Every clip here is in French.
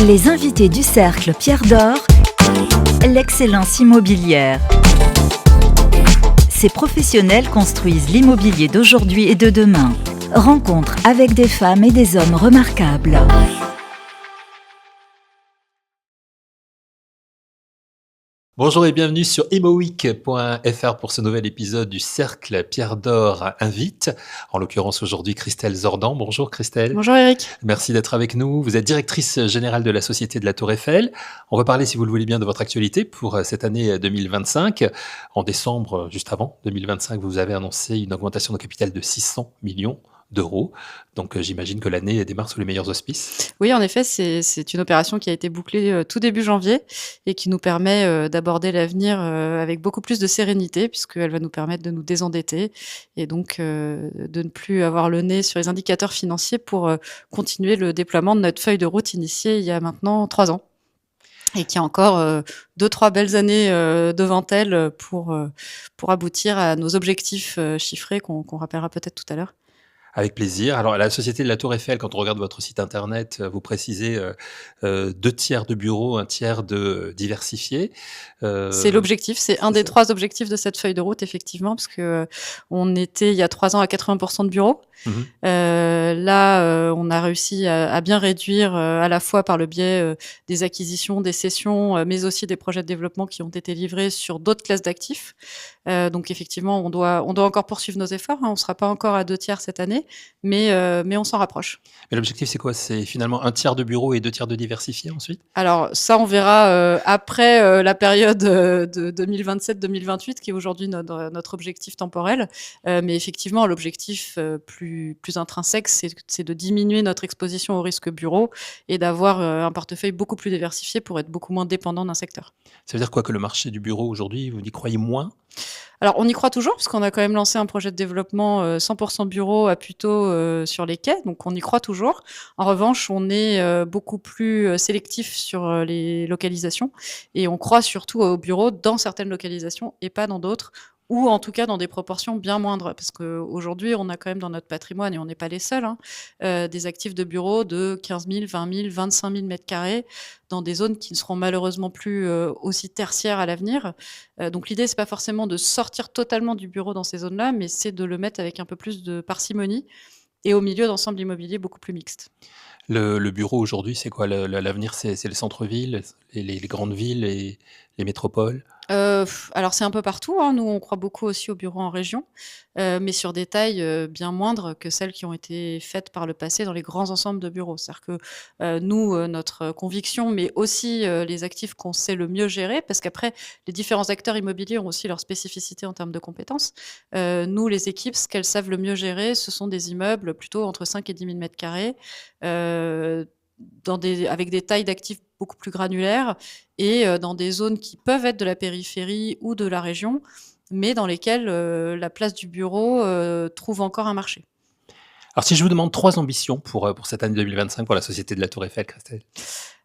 Les invités du Cercle Pierre d'Or, l'excellence immobilière. Ces professionnels construisent l'immobilier d'aujourd'hui et de demain. Rencontre avec des femmes et des hommes remarquables. Bonjour et bienvenue sur immoweek.fr pour ce nouvel épisode du Cercle Pierre d'Or invite. En l'occurrence aujourd'hui Christelle Zordan. Bonjour Christelle. Bonjour Eric. Merci d'être avec nous. Vous êtes directrice générale de la Société de la Tour Eiffel. On va parler, si vous le voulez bien, de votre actualité pour cette année 2025. En décembre, juste avant 2025, vous avez annoncé une augmentation de capital de 600 millions d'euros. Donc j'imagine que l'année démarre sous les meilleurs auspices. Oui, en effet, c'est une opération qui a été bouclée tout début janvier et qui nous permet d'aborder l'avenir avec beaucoup plus de sérénité, puisqu'elle va nous permettre de nous désendetter et donc de ne plus avoir le nez sur les indicateurs financiers pour continuer le déploiement de notre feuille de route initiée il y a maintenant 3 ans. Et qui a encore 2-3 belles années devant elle pour aboutir à nos objectifs chiffrés qu'on rappellera peut-être tout à l'heure. Avec plaisir. Alors, la Société de la Tour Eiffel, quand on regarde votre site internet, vous précisez 2 tiers de bureaux, 1 tiers de diversifiés. C'est l'objectif, c'est un des 3 objectifs de cette feuille de route, effectivement, parce que on était il y a 3 ans à 80% de bureaux. Là, on a réussi à bien réduire à la fois par le biais des acquisitions, des cessions, mais aussi des projets de développement qui ont été livrés sur d'autres classes d'actifs. Donc effectivement, on doit encore poursuivre nos efforts. On ne sera pas encore à 2 tiers cette année, mais on s'en rapproche. Mais l'objectif, c'est quoi? C'est finalement 1 tiers de bureaux et 2 tiers de diversifiés ensuite? Alors ça, on verra après la période de 2027-2028, qui est aujourd'hui notre objectif temporel. Mais effectivement, l'objectif plus intrinsèque, c'est de diminuer notre exposition au risque bureau et d'avoir un portefeuille beaucoup plus diversifié pour être beaucoup moins dépendant d'un secteur. Ça veut dire quoi, que le marché du bureau aujourd'hui, vous y croyez moins? Alors, on y croit toujours, parce qu'on a quand même lancé un projet de développement 100% bureau à Puteaux sur les quais, donc on y croit toujours. En revanche, on est beaucoup plus sélectif sur les localisations, et on croit surtout aux bureaux dans certaines localisations et pas dans d'autres, ou en tout cas dans des proportions bien moindres, parce qu'aujourd'hui, on a quand même dans notre patrimoine, et on n'est pas les seuls, des actifs de bureaux de 15 000, 20 000, 25 000 mètres carrés, dans des zones qui ne seront malheureusement plus aussi tertiaires à l'avenir. Donc l'idée, c'est pas forcément de sortir totalement du bureau dans ces zones-là, mais c'est de le mettre avec un peu plus de parcimonie et au milieu d'ensemble immobilier beaucoup plus mixte. Le bureau aujourd'hui, c'est quoi? L'avenir, c'est les centres-villes, les grandes villes et les métropoles? Alors c'est un peu partout, Nous, on croit beaucoup aussi aux bureaux en région, mais sur des tailles bien moindres que celles qui ont été faites par le passé dans les grands ensembles de bureaux. C'est-à-dire que nous, notre conviction, mais aussi les actifs qu'on sait le mieux gérer, parce qu'après, les différents acteurs immobiliers ont aussi leur spécificité en termes de compétences. Nous, les équipes, ce qu'elles savent le mieux gérer, ce sont des immeubles plutôt entre 5 et 10 000 mètres carrés, avec des tailles d'actifs beaucoup plus granulaires et dans des zones qui peuvent être de la périphérie ou de la région, mais dans lesquelles la place du bureau trouve encore un marché. Alors, si je vous demande 3 ambitions pour cette année 2025 pour la Société de la Tour Eiffel, Christelle?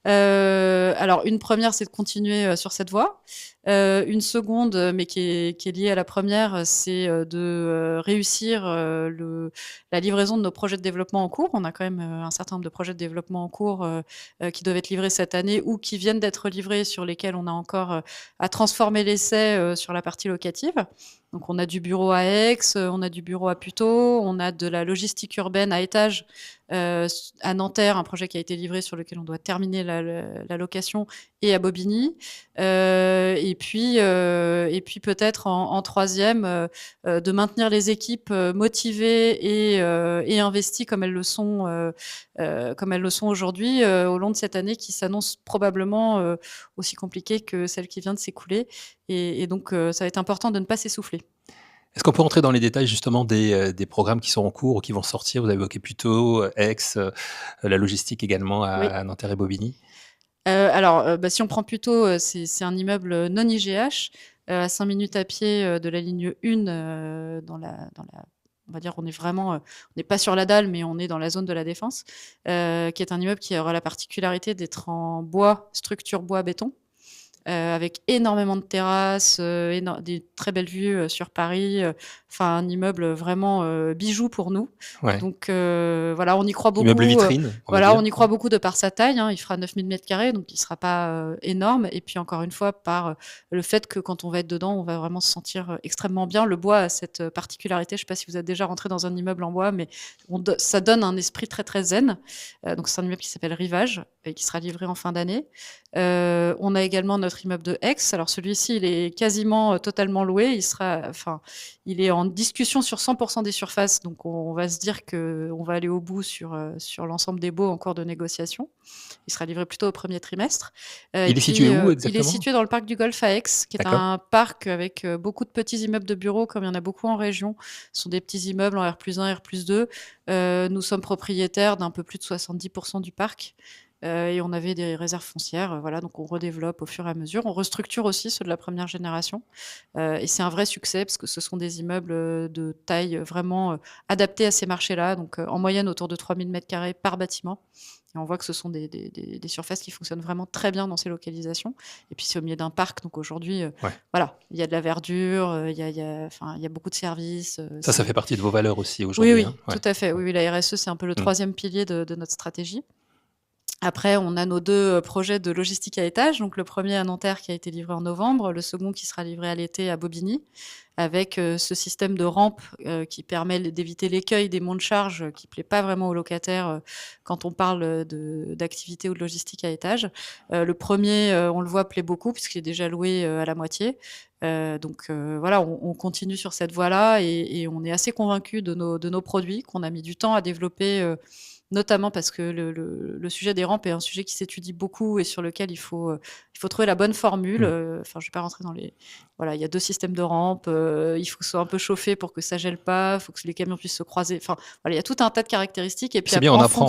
Alors une première, c'est de continuer sur cette voie. Une seconde, mais qui est liée à la première, c'est de réussir la livraison de nos projets de développement en cours. On a quand même un certain nombre de projets de développement en cours qui doivent être livrés cette année ou qui viennent d'être livrés, sur lesquels on a encore à transformer l'essai sur la partie locative. Donc on a du bureau à Aix, on a du bureau à Puteaux, on a de la logistique urbaine à étage à Nanterre, un projet qui a été livré sur lequel on doit terminer la location, et à Bobigny. Et puis peut-être en troisième, de maintenir les équipes motivées et investies comme elles le sont aujourd'hui au long de cette année qui s'annonce probablement aussi compliquée que celle qui vient de s'écouler. Et donc, ça va être important de ne pas s'essouffler. Est-ce qu'on peut rentrer dans les détails justement des programmes qui sont en cours ou qui vont sortir? Vous avez évoqué Puteaux, Aix, la logistique également Oui. à Nanterre et Bobigny. Alors, si on prend Puteaux, c'est un immeuble non IGH, à 5 minutes à pied de la ligne 1, on va dire, on n'est pas sur la dalle, mais on est dans la zone de la Défense, qui est un immeuble qui aura la particularité d'être en bois, structure bois-béton. avec énormément de terrasses, des très belles vues sur Paris. Enfin, un immeuble vraiment bijou pour nous. Ouais. Donc voilà, on y croit beaucoup. Immeuble vitrine, on va Voilà, dire. on y croit beaucoup de par sa taille. Il fera 9000 mètres carrés, donc il sera pas énorme. Et puis encore une fois, par le fait que quand on va être dedans, on va vraiment se sentir extrêmement bien. Le bois a cette particularité. Je sais pas si vous êtes déjà rentré dans un immeuble en bois, mais ça donne un esprit très très zen. Donc c'est un immeuble qui s'appelle Rivage et qui sera livré en fin d'année. On a également notre immeuble de Aix. Alors celui-ci, il est quasiment totalement loué. Il est en discussion sur 100% des surfaces. Donc on va se dire que on va aller au bout sur l'ensemble des baux en cours de négociation. Il sera livré plutôt au premier trimestre. Il est situé où exactement ? Il est situé dans le parc du Golfe à Aix, qui est D'accord. un parc avec beaucoup de petits immeubles de bureaux, comme il y en a beaucoup en région. Ce sont des petits immeubles en R+1, R+2. Nous sommes propriétaires d'un peu plus de 70% du parc. Et on avait des réserves foncières, voilà, donc on redéveloppe au fur et à mesure. On restructure aussi ceux de la première génération. Et c'est un vrai succès parce que ce sont des immeubles de taille vraiment adaptés à ces marchés-là, donc en moyenne autour de 3000 mètres carrés par bâtiment. Et on voit que ce sont des surfaces qui fonctionnent vraiment très bien dans ces localisations. Et puis c'est au milieu d'un parc, donc aujourd'hui, voilà, il y a de la verdure, il y a beaucoup de services. Ça fait partie de vos valeurs aussi aujourd'hui. Oui, hein. tout à fait. Oui, la RSE, c'est un peu le troisième pilier de notre stratégie. Après, on a nos deux projets de logistique à étage. Donc, le premier à Nanterre qui a été livré en novembre, le second qui sera livré à l'été à Bobigny, avec ce système de rampe qui permet d'éviter l'écueil des monts de charge qui ne plaît pas vraiment aux locataires quand on parle d'activité ou de logistique à étage. Le premier, on le voit, plaît beaucoup puisqu'il est déjà loué à la moitié. Donc voilà, on continue sur cette voie-là et on est assez convaincus de nos produits qu'on a mis du temps à développer notamment parce que le sujet des rampes est un sujet qui s'étudie beaucoup et sur lequel il faut trouver la bonne formule. Je vais pas rentrer dans les... Voilà, il y a 2 systèmes de rampes, il faut que ce soit un peu chauffé pour que ça gèle pas, il faut que les camions puissent se croiser. Enfin, voilà, il y a tout un tas de caractéristiques. Et puis C'est après, bien, on apprend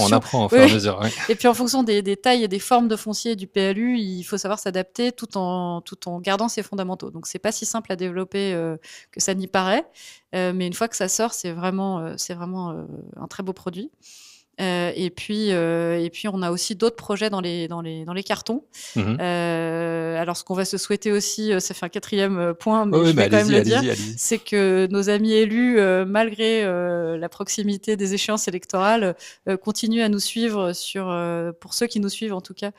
au fur et à mesure. Ouais. Et puis en fonction des tailles et des formes de foncier et du PLU, il faut savoir s'adapter tout en gardant ses fondamentaux. Donc c'est pas si simple à développer que ça n'y paraît, mais une fois que ça sort, c'est vraiment un très beau produit. Et puis on a aussi d'autres projets dans les cartons. Alors ce qu'on va se souhaiter aussi, ça fait un 4e point, mais je vais quand même le dire, c'est que nos amis élus, malgré la proximité des échéances électorales, continuent à nous suivre pour ceux qui nous suivent en tout cas,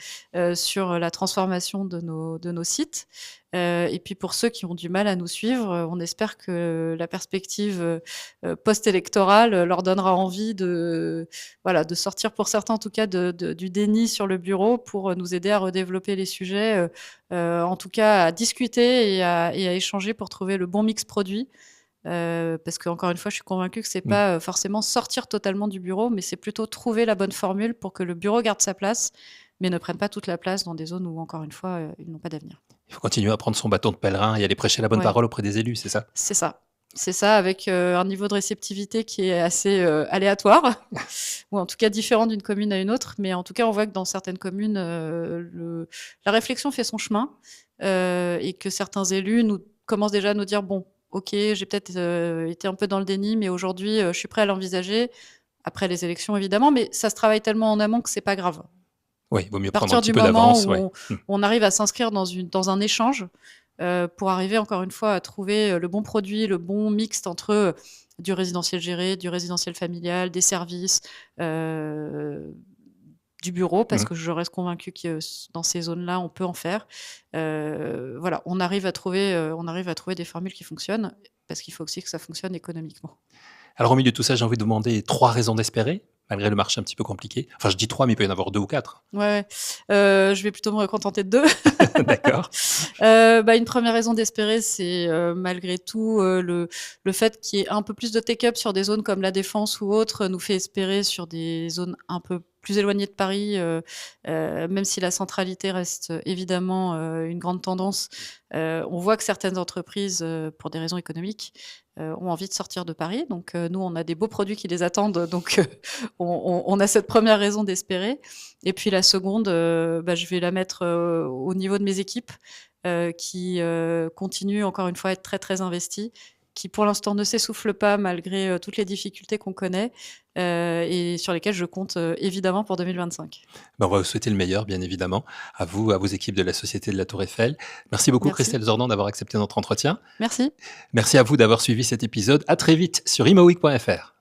sur la transformation de nos sites. Et puis pour ceux qui ont du mal à nous suivre, on espère que la perspective post-électorale leur donnera envie de sortir pour certains en tout cas du déni sur le bureau pour nous aider à redévelopper les sujets, en tout cas à discuter et à échanger pour trouver le bon mix produit. Parce que encore une fois, je suis convaincue que c'est pas forcément sortir totalement du bureau, mais c'est plutôt trouver la bonne formule pour que le bureau garde sa place, mais ne prenne pas toute la place dans des zones où, encore une fois, ils n'ont pas d'avenir. Il faut continuer à prendre son bâton de pèlerin et aller prêcher la bonne parole auprès des élus, c'est ça ? C'est ça. C'est ça, avec un niveau de réceptivité qui est assez aléatoire, ou en tout cas différent d'une commune à une autre. Mais en tout cas, on voit que dans certaines communes, la réflexion fait son chemin et que certains élus commencent déjà à nous dire « Bon, ok, j'ai peut-être été un peu dans le déni, mais aujourd'hui, je suis prêt à l'envisager. » Après les élections, évidemment, mais ça se travaille tellement en amont que c'est pas grave. Oui, il vaut mieux prendre un petit peu d'avance. À partir du moment où on arrive à s'inscrire dans un échange, pour arriver encore une fois à trouver le bon produit, le bon mixte entre du résidentiel géré, du résidentiel familial, des services, du bureau, parce que je reste convaincue que dans ces zones-là, on peut en faire. Voilà, on arrive à trouver des formules qui fonctionnent, parce qu'il faut aussi que ça fonctionne économiquement. Alors au milieu de tout ça, j'ai envie de vous demander 3 raisons d'espérer, malgré le marché un petit peu compliqué. Enfin, je dis 3, mais il peut y en avoir 2 ou 4. Ouais, je vais plutôt me contenter de 2. D'accord. Une première raison d'espérer, c'est malgré tout le fait qu'il y ait un peu plus de take-up sur des zones comme la Défense ou autres nous fait espérer sur des zones un peu plus éloignées de Paris, même si la centralité reste évidemment une grande tendance. On voit que certaines entreprises, pour des raisons économiques, ont envie de sortir de Paris. Donc nous, on a des beaux produits qui les attendent. Donc on a cette première raison d'espérer. Et puis la seconde, je vais la mettre au niveau de mes équipes qui continuent encore une fois à être très très investies qui pour l'instant ne s'essouffle pas malgré toutes les difficultés qu'on connaît et sur lesquelles je compte évidemment pour 2025. On va vous souhaiter le meilleur, bien évidemment, à vous, à vos équipes de la Société de la Tour Eiffel. Merci beaucoup, Merci. Christelle Zordan, d'avoir accepté notre entretien. Merci. Merci à vous d'avoir suivi cet épisode. À très vite sur imoweek.fr.